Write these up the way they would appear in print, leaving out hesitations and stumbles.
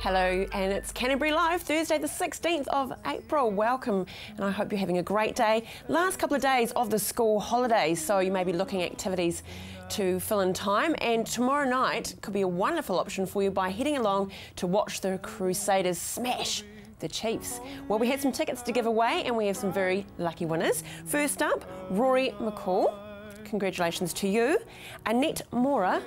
Hello, and it's Canterbury Live, Thursday the 16th of April. Welcome, and I hope you're having a great day. Last couple of days of the school holidays, so you may be looking at activities to fill in time, and tomorrow night could be a wonderful option for you by heading along to watch the Crusaders smash the Chiefs. Well, we had some tickets to give away, and we have some very lucky winners. First up, Rory McCall. Congratulations to you. Annette Mora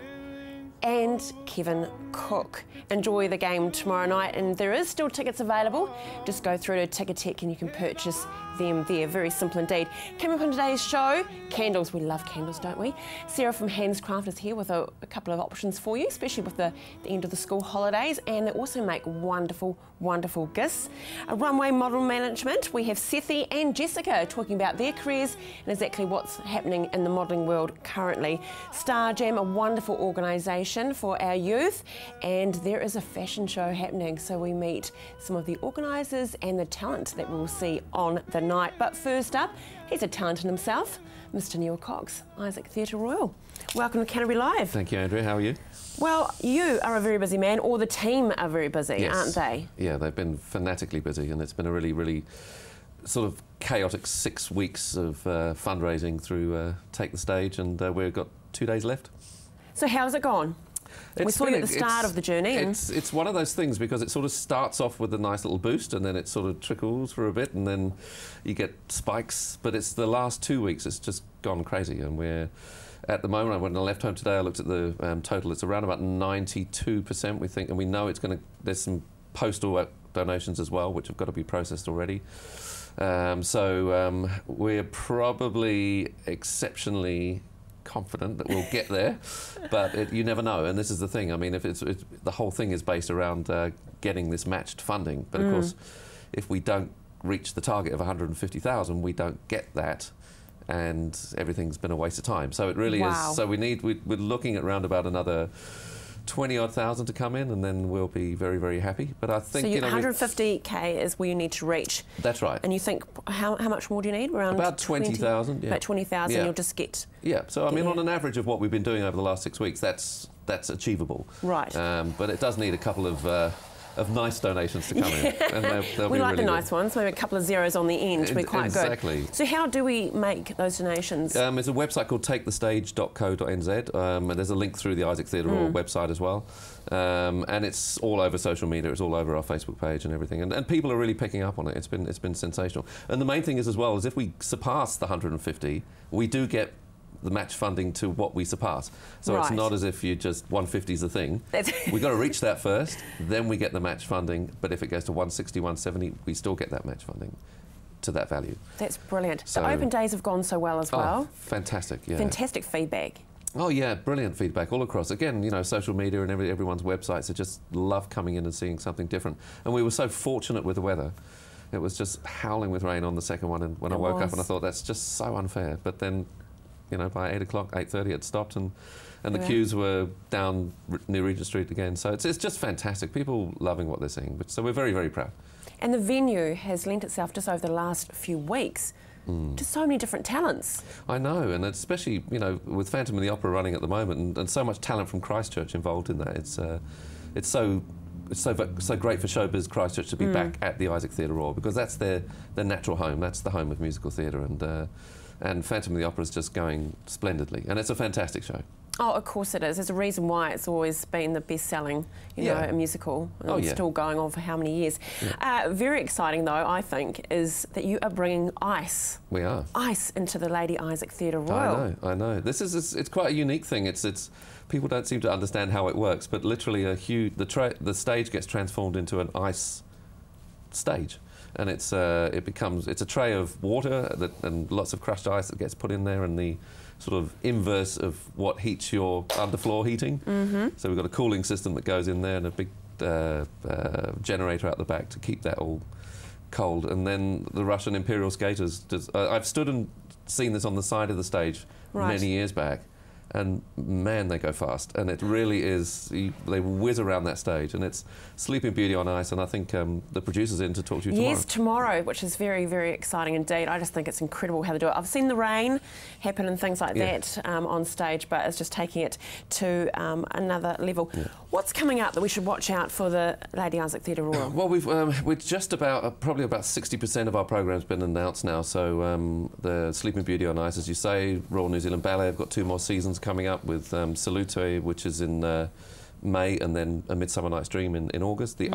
and Kevin Cook. Enjoy the game tomorrow night, and there is still tickets available. Just go through to Ticketek and you can purchase them there. Very simple indeed. Coming up on today's show, candles. We love candles, don't we? Sarah from Handscraft is here with a couple of options for you, especially with the end of the school holidays, and they also make wonderful, wonderful gifts. A runway model management, we have Sethi and Jessica talking about their careers and exactly what's happening in the modelling world currently. Star Jam, a wonderful organisation for our youth, and there is a fashion show happening, so we meet some of the organisers and the talent that we'll see on the night. But first up, he's a talent in himself, Mr. Neil Cox, Isaac Theatre Royal. Welcome to Canterbury Live. Thank you, Andrea. How are you? Well, you are a very busy man, or the team are very busy, yes. Aren't they? Yeah, they've been fanatically busy, and it's been a really, really sort of chaotic 6 weeks of fundraising through Take the Stage, and we've got 2 days left. So how's it gone? We saw you at the start of the journey. It's one of those things, because it sort of starts off with a nice little boost, and then it sort of trickles for a bit, and then you get spikes. But it's the last 2 weeks, it's just gone crazy, and we're at the moment, when I left home today, I looked at the total. It's around about 92%, we think, and we know it's going to. There's some postal donations as well, which have got to be processed already. We're probably exceptionally confident that we'll get there, but you never know. And this is the thing. I mean, if the whole thing is based around getting this matched funding, but of course, if we don't reach the target of 150,000, we don't get that, and everything's been a waste of time. So it really is. So we're looking at around about another 20-odd thousand to come in, and then we'll be very, very happy. But I think, so 150k is where you need to reach. That's right. And you think how much more do you need? Around about 20,000. Yeah. About 20,000. Yeah. You'll just get. Yeah. So I mean, on an average of what we've been doing over the last 6 weeks, that's achievable. Right. But it does need a couple of nice donations to come in. And they'll we be like really the nice good. ones, maybe a couple of zeros on the end to be quite exactly. good. So how do we make those donations? There's a website called takethestage.co.nz, and there's a link through the Isaac Theatre Royal website as well. And it's all over social media, it's all over our Facebook page and everything. And people are really picking up on it. It's been sensational. And the main thing is as well, is if we surpass the 150, we do get the match funding to what we surpass. So it's not as if you just 150 is the thing. We've got to reach that first, then we get the match funding. But if it goes to 160, 170, we still get that match funding to that value. That's brilliant. So, the open days have gone so well as well. Fantastic, yeah. Fantastic feedback. Oh yeah, brilliant feedback all across. Again, you know, social media and everyone's websites, they just love coming in and seeing something different. And we were so fortunate with the weather. It was just howling with rain on the second one, and when I woke up and I thought, that's just so unfair. But then, you know, by 8 o'clock, 8:30, it stopped, and the queues were down near Regent Street again. So it's just fantastic. People loving what they're seeing. So we're very, very proud. And the venue has lent itself just over the last few weeks to so many different talents. I know, and especially, you know, with Phantom of the Opera running at the moment, and so much talent from Christchurch involved in that. It's so great for Showbiz Christchurch to be back at the Isaac Theatre Royal, because that's their natural home. That's the home of musical theatre, and Phantom of the Opera is just going splendidly, and it's a fantastic show. Oh, of course it is. There's a reason why it's always been the best-selling, you know, musical. And it's still going on for how many years. Yeah. Very exciting, though, I think, is that you are bringing ice. We are. Ice into the Lady Isaac Theatre Royal. I know. It's quite a unique thing. It's people don't seem to understand how it works, but literally the stage gets transformed into an ice stage. And it's a tray of water and lots of crushed ice that gets put in there, and the sort of inverse of what heats your underfloor heating. So we've got a cooling system that goes in there, and a big generator out the back to keep that all cold. And then the Russian Imperial skaters, I've stood and seen this on the side of the stage many years back, and man, they go fast, and it really is, they whiz around that stage, and it's Sleeping Beauty on ice. And I think the producer's in to talk to you tomorrow. Yes, tomorrow, which is very, very exciting indeed. I just think it's incredible how they do it. I've seen the rain happen and things like that on stage, but it's just taking it to another level. What's coming up that we should watch out for the Lady Isaac Theatre Royal? Well, we're just about, probably about 60% of our programme's been announced now. So the Sleeping Beauty on Ice, as you say, Royal New Zealand Ballet have got 2 more seasons coming up with Salute, which is in May, and then A Midsummer Night's Dream in August. The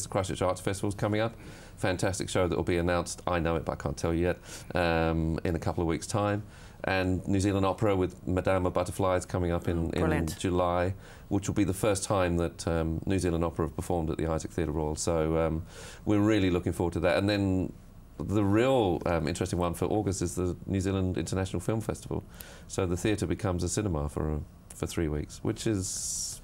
Christchurch Arts Festival's coming up. Fantastic show that will be announced, I know it, but I can't tell you yet, in a couple of weeks' time. And New Zealand Opera with Madame Butterflies coming up in July, which will be the first time that New Zealand Opera have performed at the Isaac Theatre Royal. So we're really looking forward to that. And then the real interesting one for August is the New Zealand International Film Festival. So the theatre becomes a cinema for 3 weeks, which is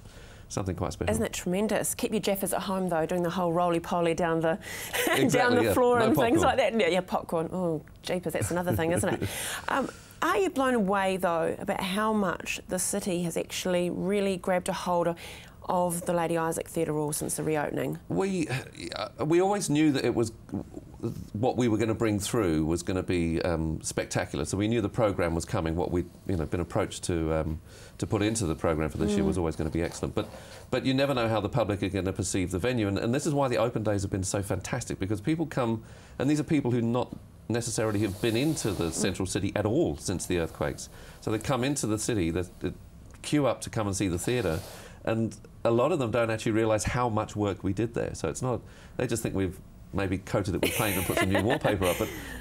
something quite special. Isn't it tremendous? Keep your Jeffers at home though, doing the whole roly-poly down the exactly, down the floor and popcorn. things like that. Yeah, popcorn. Oh, jeepers, that's another thing, isn't it? Are you blown away though about how much the city has actually really grabbed a hold of the Lady Isaac Theatre Royal since the reopening? We always knew that it was what we were going to bring through was going to be spectacular. So we knew the programme was coming. What we'd been approached to put into the programme for this year was always going to be excellent. But you never know how the public are going to perceive the venue, and this is why the open days have been so fantastic, because people come, and these are people who not necessarily have been into the central city at all since the earthquakes. So they come into the city, they queue up to come and see the theatre, and a lot of them don't actually realise how much work we did there. So it's not, they just think we've maybe coated it with paint and put some new wallpaper up,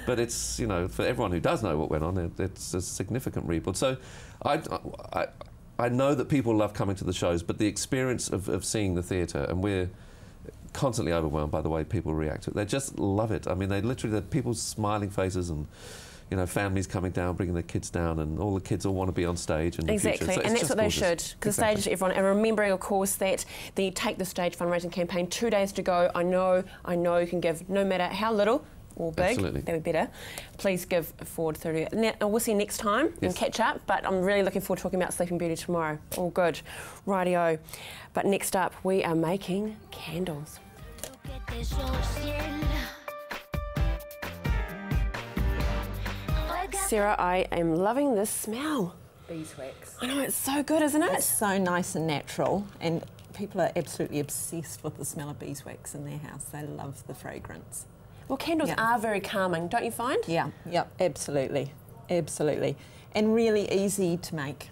but it's, for everyone who does know what went on, it's a significant rebuild. So I know that people love coming to the shows, but the experience of seeing the theatre, and we're constantly overwhelmed by the way people react to it. They just love it. I mean, they're people's smiling faces, and families coming down, bringing their kids down, and all the kids all want to be on stage. And exactly, so and that's what gorgeous. They should, because the stage is everyone. And remembering, of course, that the Take the Stage fundraising campaign, 2 days to go. I know you can give no matter how little or big. Absolutely. That would be better. Please give forward through. We'll see you next time and catch up, but I'm really looking forward to talking about Sleeping Beauty tomorrow. All good. Rightio. But next up, we are making candles. Sarah, I am loving this smell. Beeswax. I know, it's so good, isn't it? It's so nice and natural, and people are absolutely obsessed with the smell of beeswax in their house. They love the fragrance. Well, candles are very calming, don't you find? Yeah, absolutely. Absolutely. And really easy to make.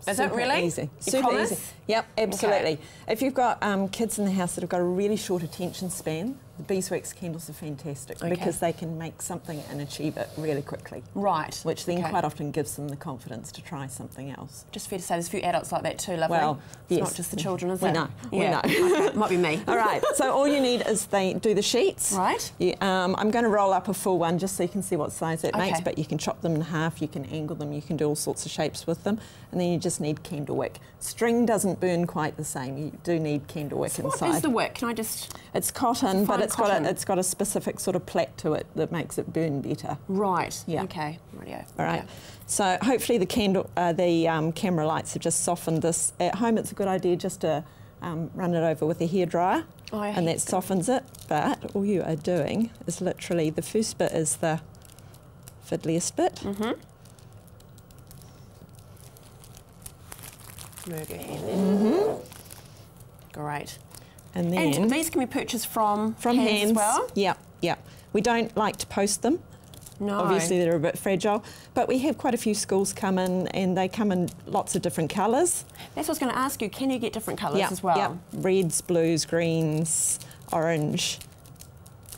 Is it really? Easy. You Super promise? easy. Yep, absolutely. Okay. If you've got kids in the house that have got a really short attention span, the beeswax candles are fantastic because they can make something and achieve it really quickly. Right. Which then quite often gives them the confidence to try something else. Just fair to say there's a few adults like that too, lovely. Well, it's not just the children, is it? We know. Okay. Might be me. All right, so all you need is they do the sheets. Right. I'm going to roll up a full one just so you can see what size it makes, Okay. but you can chop them in half, you can angle them, you can do all sorts of shapes with them, and then you just need candle wick. String doesn't burn quite the same. You do need candle wick inside. What is the wick? Can I just... It's cotton, but it's cotton. got a specific sort of plait to it that makes it burn better. Right. Yeah. Okay. Radio. All right. So hopefully the camera lights have just softened this. At home, it's a good idea just to run it over with a hairdryer, and that softens it. But all you are doing is literally, the first bit is the fiddliest bit. Move your hand then. Great. And then... And these can be purchased from hands as well? Yeah. We don't like to post them. No. Obviously they're a bit fragile, but we have quite a few schools come in, and they come in lots of different colours. That's what I was going to ask you. Can you get different colours as well? Yeah, reds, blues, greens, orange.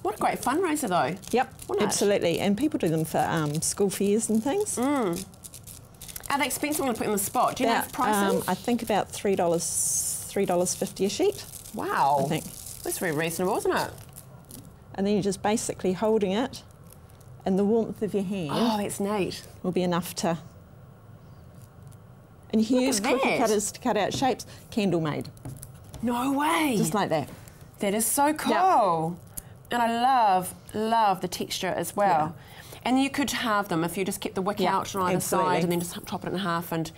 What a great fundraiser though. Yep, absolutely. And people do them for school fairs and things. Are they expensive? I'm going to put in the spot. Do you know prices? I think about $3.50 a sheet. Wow. I think. That's very reasonable, isn't it? And then you're just basically holding it, and the warmth of your hand that's neat. will be enough to... And you can use cookie cutters to cut out shapes. Candle made. No way. Just like that. That is so cool. Yep. And I love the texture as well. Yeah. And you could halve them if you just kept the wick out on either side, and then just chop it in half and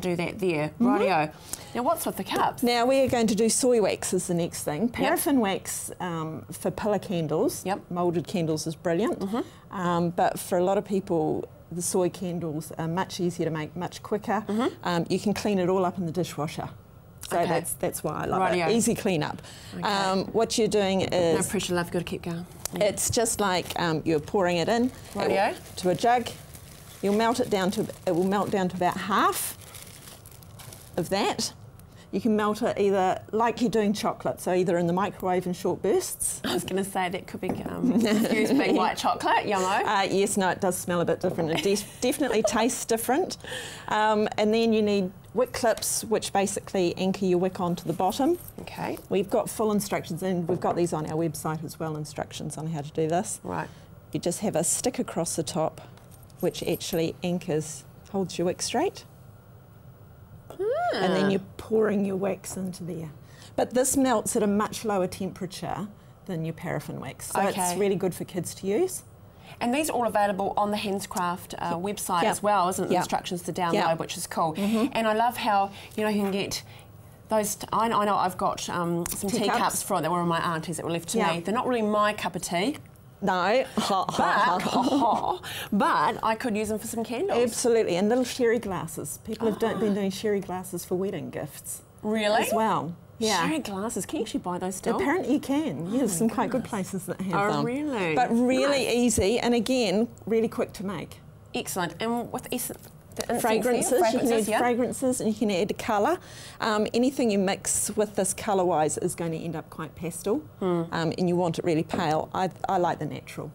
do that there. Rightio. Now what's with the cups? Now we are going to do soy wax is the next thing. Paraffin wax for pillar candles. Moulded candles is brilliant. But for a lot of people, the soy candles are much easier to make, much quicker. You can clean it all up in the dishwasher. So that's why I love Rightio. it. Easy cleanup. Okay. What you're doing is... No pressure, love, got to keep going. Yeah. It's just like you're pouring it in to a jug. You'll melt it down to, it will melt down to about half of that. You can melt it either like you're doing chocolate, so either in the microwave in short bursts. I was going to say that could be confused being white chocolate, yummo. Yes, no, it does smell a bit different. It definitely tastes different. And then you need wick clips, which basically anchor your wick onto the bottom. Okay. We've got full instructions, and we've got these on our website as well, instructions on how to do this. Right. You just have a stick across the top, which actually anchors, holds your wick straight. And then you're pouring your wax into there. But this melts at a much lower temperature than your paraffin wax, so it's really good for kids to use. And these are all available on the Handscraft website as well, isn't it? Instructions to download, which is cool. And I love how, you know, you can get those, I know I've got some teacups that were my aunties that were left to me. They're not really my cup of tea. No, but I could use them for some candles. Absolutely, and little sherry glasses. People have been doing sherry glasses for wedding gifts. Really? As well. Yeah. Sherry glasses, can you actually buy those still? Apparently you can. There's some quite good places that have them. Oh, really? But really easy, and again, really quick to make. Excellent. And with fragrances, you can add fragrances, and you can add colour. Anything you mix with this colour-wise is going to end up quite pastel, and you want it really pale. I like the natural.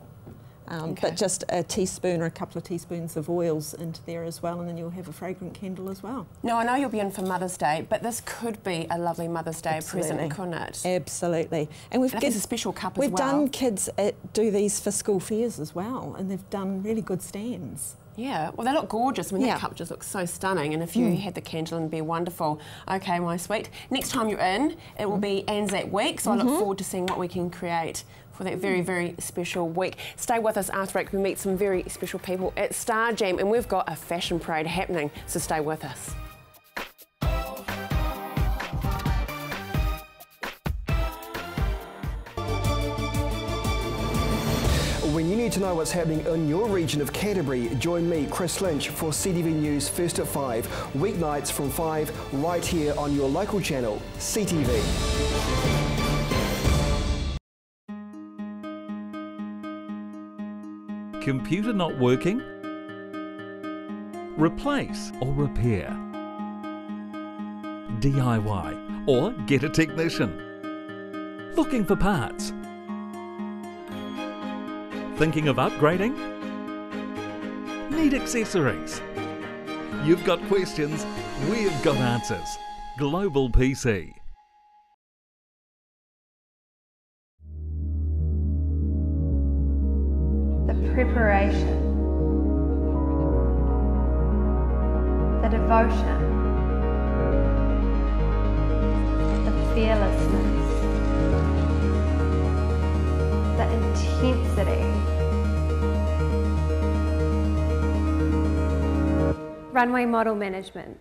But just a teaspoon or a couple of teaspoons of oils into there as well, and then you'll have a fragrant candle as well. Now, I know you'll be in for Mother's Day, but this could be a lovely Mother's Day present, couldn't it? Absolutely. And we've got a special cup as well. We've done kids do these for school fairs as well, and they've done really good stands. Yeah, well, they look gorgeous. I mean, that cup just looks so stunning, and if you had the candle, it'd be wonderful. Okay, my sweet. Next time you're in, it will be Anzac Week, so I look forward to seeing what we can create for that very, very special week. Stay with us after break. We meet some very special people at Star Jam, and we've got a fashion parade happening, so stay with us. When you need to know what's happening in your region of Canterbury, join me, Chris Lynch, for CTV News First at 5, weeknights from 5, right here on your local channel, CTV. Computer not working? Replace or repair? DIY or get a technician? Looking for parts? Thinking of upgrading? Need accessories? You've got questions, we've got answers. Global PC. The preparation, the devotion, the fearlessness, the intensity. Runway model management.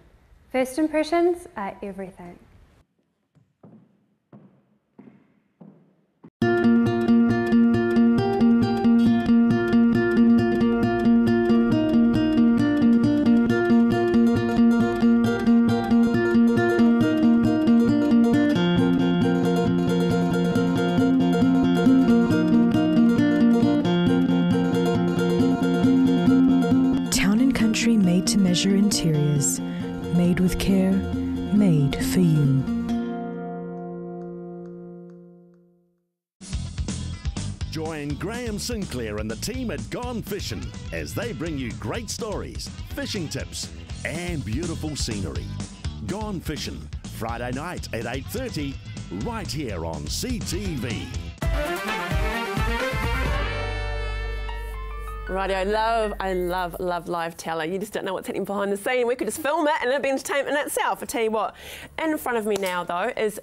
First impressions are everything. Made to measure interiors, made with care, made for you. Join Graham Sinclair and the team at Gone Fishing as they bring you great stories, fishing tips and beautiful scenery. Gone Fishing, Friday night at 8:30, right here on CTV. Righty, I love live tele. You just don't know what's happening behind the scene. We could just film it and it'd be entertainment in itself. I tell you what. In front of me now, though, is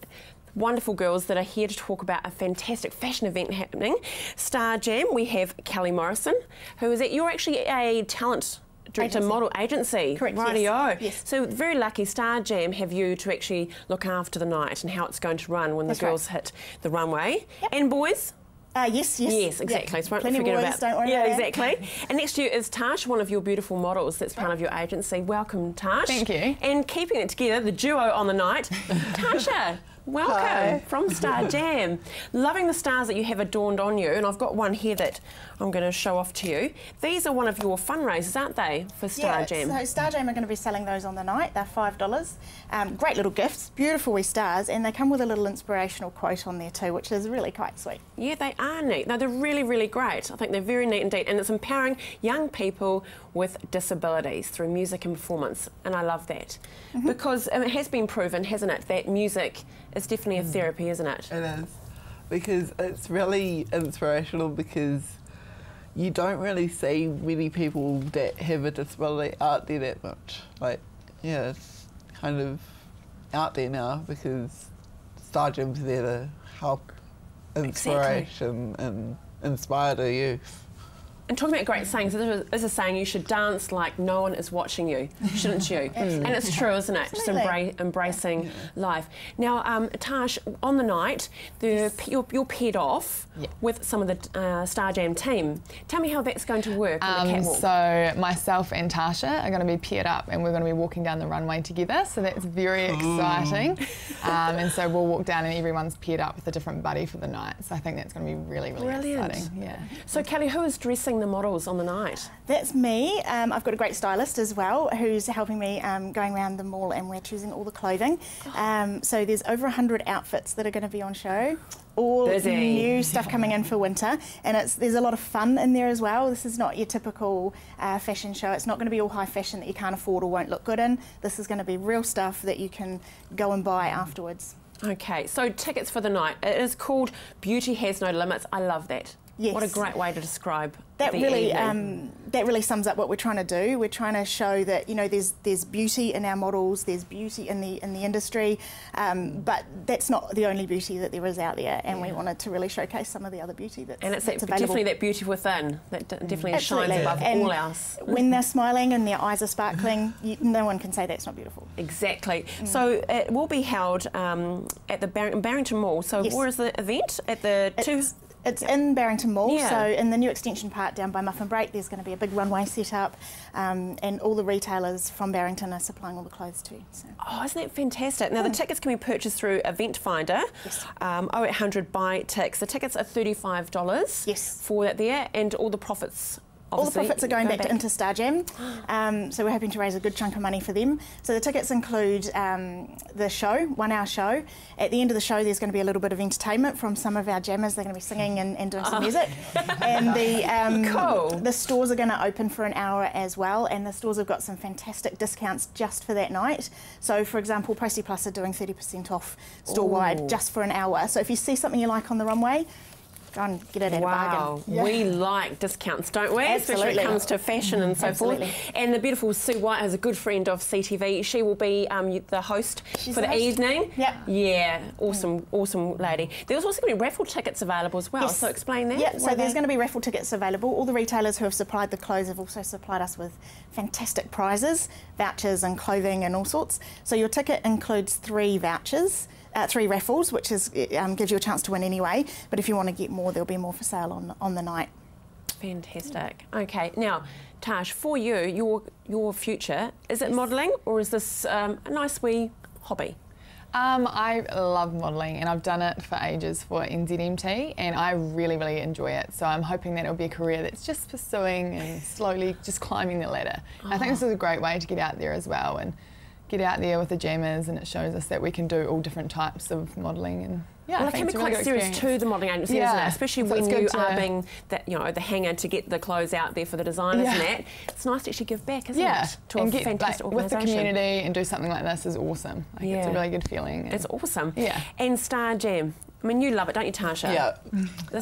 wonderful girls that are here to talk about a fantastic fashion event happening. Star Jam. We have Kelly Morrison, who is you're actually a talent director model agency. Correct. Rightio. Yes. So very lucky Star Jam have you to actually look after the night and how it's going to run when the girls hit the runway. Yep. And boys? Yes. Yes, exactly. Yeah. So won't Plenty forget of about boys, don't worry yeah, about exactly. And next to you is Tash, one of your beautiful models that's part of your agency. Welcome, Tash. Thank you. And keeping it together, the duo on the night, Tasha. Welcome. Hi. From Star Jam. Loving the stars that you have adorned on you, and I've got one here that I'm going to show off to you. These are one of your fundraisers, aren't they, for Star Jam? So Star Jam are going to be selling those on the night. They're $5. Great little gifts, beautiful wee stars, and they come with a little inspirational quote on there too, which is really quite sweet. Yeah, they are neat. No, they're really, really great. I think they're very neat indeed, and it's empowering young people with disabilities through music and performance, and I love that. Because it has been proven, hasn't it, that music is definitely a therapy, isn't it? It is, because it's really inspirational, because you don't really see many people that have a disability out there that much. Like, yeah, it's kind of out there now because Star Jam's there to help inspiration and inspire the youth. And talking about great sayings, there is a saying you should dance like no one is watching you, shouldn't you? And it's true, isn't it? Just embracing life. Now, Tash, on the night, you're paired off with some of the Star Jam team. Tell me how that's going to work on the catwalk. So myself and Tasha are going to be paired up, and we're going to be walking down the runway together, so that's very exciting. And so we'll walk down and everyone's paired up with a different buddy for the night, so I think that's going to be really, really exciting. Yeah. So Kelly, who is dressing the models on the night? That's me. I've got a great stylist as well who's helping me going around the mall, and we're choosing all the clothing. So there's over 100 outfits that are going to be on show. All new stuff coming in for winter, and there's a lot of fun in there as well. This is not your typical fashion show. It's not going to be all high fashion that you can't afford or won't look good in. This is going to be real stuff that you can go and buy afterwards. Okay, so tickets for the night. It is called Beauty Has No Limits. I love that. Yes. What a great way to describe that. The That really sums up what we're trying to do. We're trying to show that, you know, there's beauty in our models, there's beauty in the industry, but that's not the only beauty that there is out there, and we wanted to really showcase some of the other beauty that's available. Definitely that beauty within that definitely shines above all else. When they're smiling and their eyes are sparkling, no one can say that's not beautiful. Exactly. So it will be held at the Barrington Mall. So where is the event? At the It's in Barrington Mall, so in the new extension part down by Muffin Break, there's going to be a big runway set up, and all the retailers from Barrington are supplying all the clothes too. So. Oh, isn't that fantastic? Now, the tickets can be purchased through Event Finder, 0800 buy Tix. The tickets are $35 for that there, and all the profits. All the profits are going back into Star Jam, so we're hoping to raise a good chunk of money for them. So the tickets include the show, 1 hour show. At the end of the show, there's going to be a little bit of entertainment from some of our jammers. They're going to be singing and doing some music. And the stores are going to open for an hour as well, and the stores have got some fantastic discounts just for that night. So, for example, Posty Plus are doing 30% off store-wide just for an hour. So if you see something you like on the runway, go and get it at a bargain. We like discounts, don't we? Absolutely. Especially when it comes to fashion and so forth. And the beautiful Sue White is a good friend of CTV. She will be the host for the evening. Yeah, awesome lady. There's also going to be raffle tickets available as well, so explain that. Yeah, so there's going to be raffle tickets available. All the retailers who have supplied the clothes have also supplied us with fantastic prizes, vouchers and clothing and all sorts. So your ticket includes 3 vouchers. 3 raffles, which is gives you a chance to win anyway. But if you want to get more, there'll be more for sale on the night. Fantastic. Okay, now Tash, for you, your future, is it modelling, or is this a nice wee hobby? I love modelling, and I've done it for ages for NZMT, and I really, really enjoy it. So I'm hoping that it'll be a career that's just pursuing and slowly just climbing the ladder. I think this is a great way to get out there as well, and get out there with the jammers, and it shows us that we can do all different types of modelling. And well, it can be quite serious too, the modelling agency, isn't it? Especially when you are being the hanger to get the clothes out there for the designers and that. It's nice to actually give back, isn't it? To a fantastic organisation. With the community and do something like this is awesome. Like, it's a really good feeling. It's awesome. Yeah. And Star Jam, I mean, you love it, don't you, Tasha? Yeah.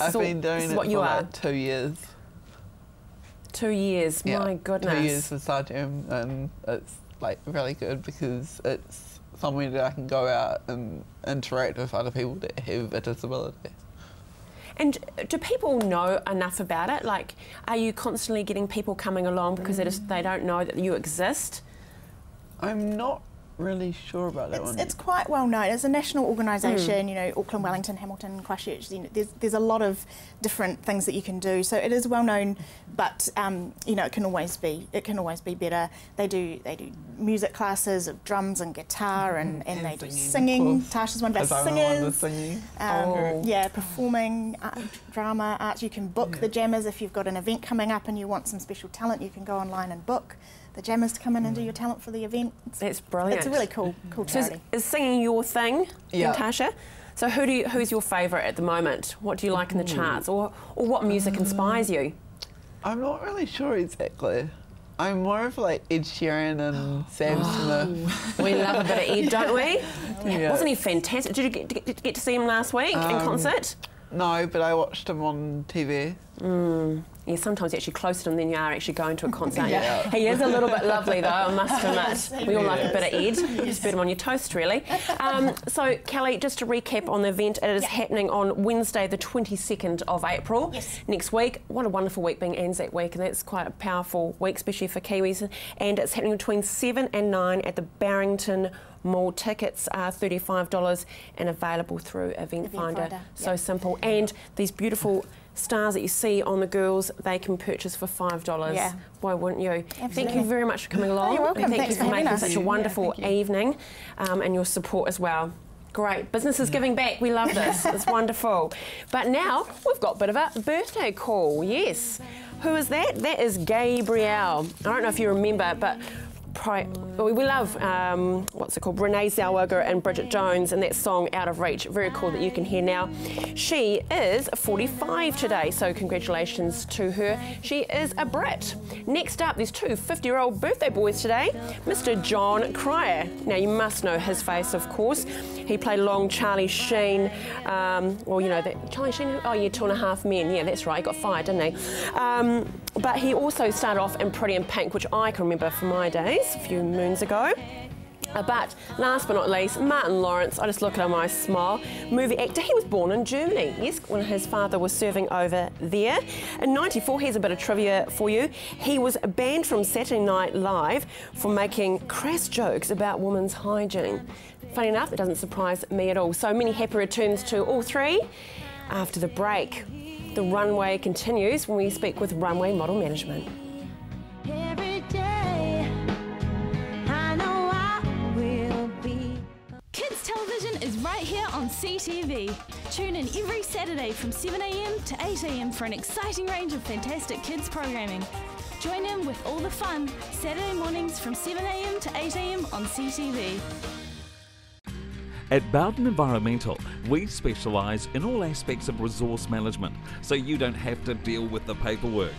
I've been doing it for like 2 years. 2 years, my goodness. 2 years for Star Jam, and it's like really good because it's somewhere that I can go out and interact with other people that have a disability. And do people know enough about it? Like, are you constantly getting people coming along because they don't know that you exist? I'm not really sure about that one. It's quite well known. It's a national organisation, you know, Auckland, Wellington, Hamilton, Christchurch. You know, there's a lot of different things that you can do. So it is well known, but you know, it can always be better. They do music classes of drums and guitar, and they do singing. Tasha's one of our singers. Yeah, performing, drama, arts. You can book the jammers if you've got an event coming up and you want some special talent. You can go online and book the jammers to come in and do your talent for the event. That's brilliant. It's a really cool charity. So is singing your thing, Natasha? So who's your favourite at the moment? What do you like in the charts, or what music inspires you? I'm not really sure exactly. I'm more of like Ed Sheeran and Sam Smith. We love a bit of Ed, don't we? Yeah. Wasn't he fantastic? Did you get to see him last week in concert? No, but I watched him on TV. Yeah, sometimes you're actually closer to him than you are actually going to a concert. He is a little bit lovely though, I must admit. We all like a bit of Ed. Just put him on your toast, really. So, Kelly, just to recap on the event, it is happening on Wednesday, the 22nd of April. Next week. What a wonderful week being Anzac Week, and that's quite a powerful week, especially for Kiwis. And it's happening between 7 and 9 at the Barrington Mall. Tickets are $35 and available through Event Finder. So simple. And these beautiful stars that you see on the girls, they can purchase for $5. Yeah. Why wouldn't you? Absolutely. Thank you very much for coming along. You're welcome. And thank Thanks you for making us. such a wonderful evening, and your support as well. Great. Business is giving back. We love this. It's wonderful. But now we've got a bit of a birthday call. Yes. Who is that? That is Gabrielle. I don't know if you remember, but we love, what's it called, Renee Zellweger and Bridget Jones, and that song Out of Reach. Very cool that you can hear now. She is 45 today, so congratulations to her. She is a Brit. Next up, there's two 50-year-old birthday boys today. Mr. John Cryer. Now, you must know his face, of course. He played along Charlie Sheen. Well, you know, Charlie Sheen, oh yeah, 2.5 Men. Yeah, that's right, he got fired, didn't he? But he also started off in Pretty in Pink, which I can remember from my days a few moons ago. But last but not least, Martin Lawrence. I just look at him, I smile. Movie actor. He was born in Germany, yes, when his father was serving over there. In '94, here's a bit of trivia for you. He was banned from Saturday Night Live for making crass jokes about women's hygiene. Funny enough, it doesn't surprise me at all. So many happy returns to all three. After the break, the runway continues when we speak with Runway Model Management. Every day, I know I will be. Kids television is right here on CTV. Tune in every Saturday from 7 AM to 8 AM for an exciting range of fantastic kids programming. Join in with all the fun Saturday mornings from 7 AM to 8 AM on CTV. At Bowden Environmental, we specialise in all aspects of resource management, so you don't have to deal with the paperwork.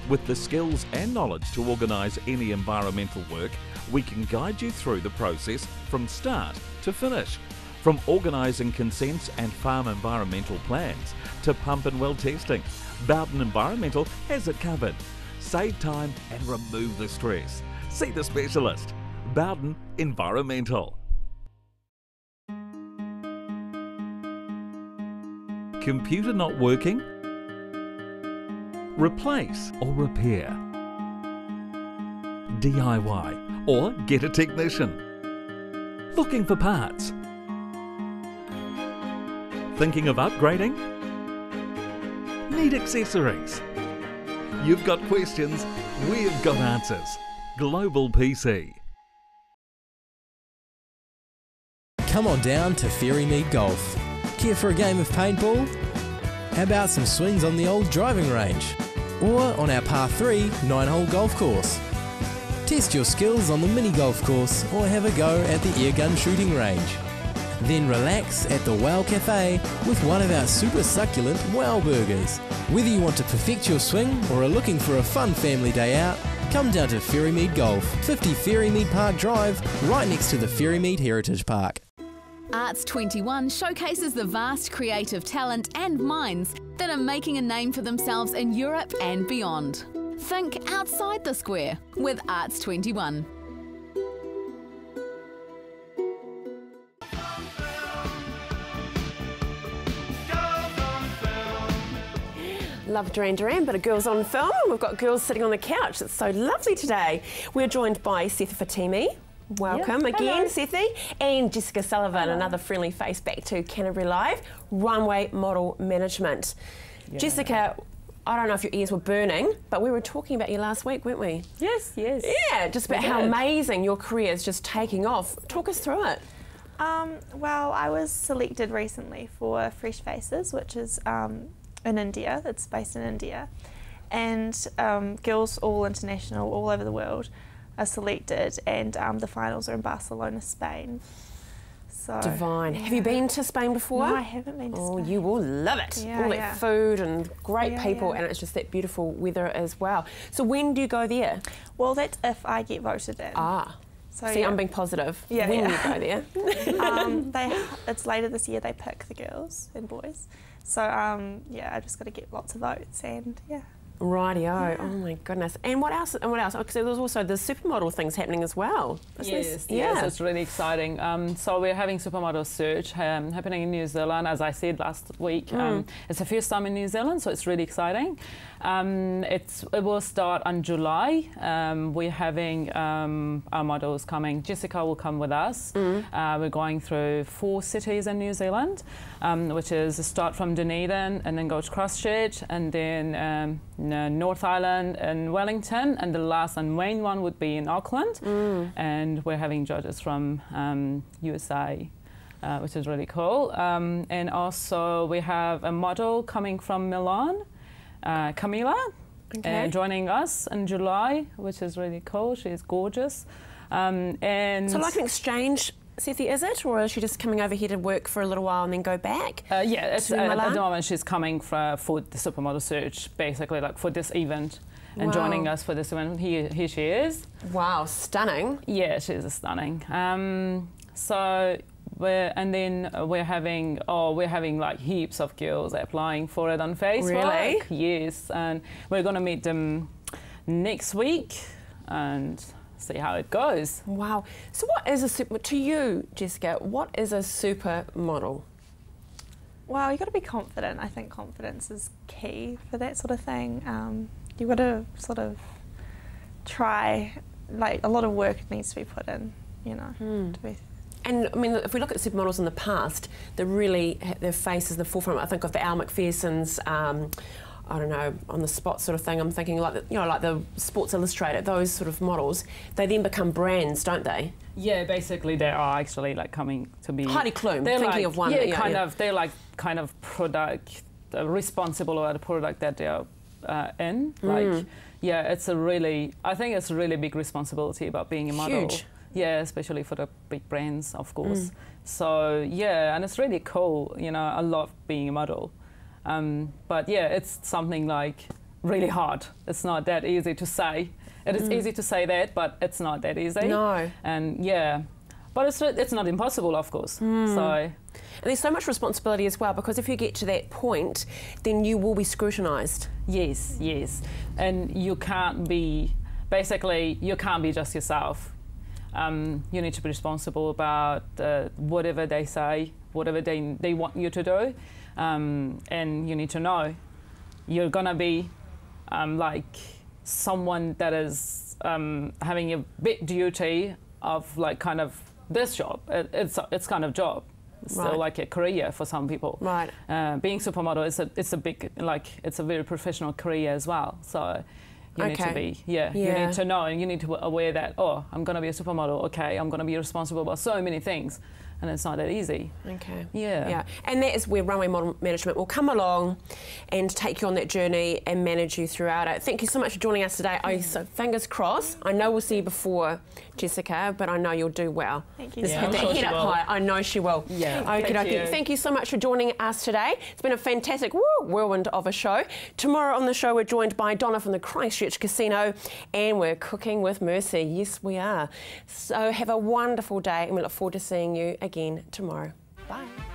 With the skills and knowledge to organise any environmental work, we can guide you through the process from start to finish. From organising consents and farm environmental plans to pump and well testing, Bowden Environmental has it covered. Save time and remove the stress. See the specialist. Bowden Environmental. Computer not working? Replace or repair. DIY or get a technician. Looking for parts? Thinking of upgrading? Need accessories? You've got questions, we've got answers. Global PC. Come on down to Ferrymead Golf. Care for a game of paintball? How about some swings on the old driving range? Or on our par 3 9-hole golf course? Test your skills on the mini golf course or have a go at the airgun shooting range. Then relax at the Wow Cafe with one of our super succulent Wow Burgers. Whether you want to perfect your swing or are looking for a fun family day out, come down to Ferrymead Golf, 50 Ferrymead Park Drive, right next to the Ferrymead Heritage Park. Arts 21 showcases the vast creative talent and minds that are making a name for themselves in Europe and beyond. Think outside the square with Arts 21. Love Duran Duran, but a Girls on Film. We've got girls sitting on the couch. It's so lovely today. We're joined by Seth Fatimi. Welcome again, Sethy. And Jessica Sullivan, another friendly face back to Canterbury Live, runway model management. Yeah. Jessica, I don't know if your ears were burning, but we were talking about you last week, weren't we? Yes, yes. Yeah, just about how amazing your career is just taking off. Talk us through it. Well, I was selected recently for Fresh Faces, which is in India. It's based in India. And girls all international, all over the world, are selected, and the finals are in Barcelona, Spain. So, divine. Yeah. Have you been to Spain before? No, I haven't been to Spain. Oh, you will love it. Yeah, all that food and great people, and it's just that beautiful weather as well. So when do you go there? Well, that's if I get voted in. Ah. So see, I'm being positive. Yeah, when you go there? It's later this year. They pick the girls and boys. So yeah, I just got to get lots of votes, and yeah. Rightio. Yeah. Oh my goodness. And what else? And what else? Because there's also the supermodel things happening as well. Yes, it's really exciting. So we're having supermodel search happening in New Zealand, as I said last week. It's the first time in New Zealand, so it's really exciting. It will start on July. We're having our models coming. Jessica will come with us. We're going through 4 cities in New Zealand, which is start from Dunedin and then go to Christchurch and then North Island and Wellington, and the last and main one would be in Auckland. And we're having judges from USA, which is really cool. And also we have a model coming from Milan, Camila, joining us in July, which is really cool. She's gorgeous. And so like an exchange, Sethy, is it? Or is she just coming over here to work for a little while and then go back? Yeah, at the moment she's coming for the supermodel search, basically like for this event and joining us for this event. Here she is. Wow, stunning. Yeah, she's stunning. So we're having like heaps of girls applying for it on Facebook. Really? Yes, and we're going to meet them next week and see how it goes. Wow. So what is to you, Jessica, what is a supermodel? Well, you've got to be confident. I think confidence is key for that sort of thing. You've got to sort of try, like a lot of work needs to be put in, you know. To be. And I mean, if we look at supermodels in the past, their face is in the forefront. I think of the Al McPhersons, I don't know, on the spot sort of thing. I'm thinking like like the Sports Illustrated, those sort of models. They then become brands, don't they? Yeah, basically they are actually like coming to be. Heidi Klum, thinking like, of one. Yeah, kind of. They're like kind of product responsible about the product that they're in. Like, yeah, it's I think it's a really big responsibility about being a model. Huge. Yeah, especially for the big brands, of course. So yeah, and it's really cool. You know, I love being a model. But yeah, it's something like really hard. It's not that easy to say. It is easy to say that, but it's not that easy. No. And yeah, but it's not impossible, of course. So. And there's so much responsibility as well, because if you get to that point, then you will be scrutinised. Yes, yes. And you can't be just yourself. You need to be responsible about whatever they say, whatever they want you to do. And you need to know you're gonna be like someone that is having a big duty of like kind of this job. It's kind of job. It's still like a career for some people. Right. Being supermodel is a big it's a very professional career as well. So you need to be you need to know, and you need to be aware that I'm gonna be a supermodel. Okay, I'm gonna be responsible about so many things. And it's not that easy. Okay. Yeah. Yeah. And that is where runway model management will come along and take you on that journey and manage you throughout it. Thank you so much for joining us today. So fingers crossed. I know we'll see you before, Jessica, but I know you'll do well. Thank you. Just have that head up high. I know she will. Yeah. Okay. Thank you so much for joining us today. It's been a fantastic whirlwind of a show. Tomorrow on the show we're joined by Donna from the Christchurch Casino, and we're cooking with Mercy. Yes, we are. So have a wonderful day, and we look forward to seeing you again tomorrow. Bye.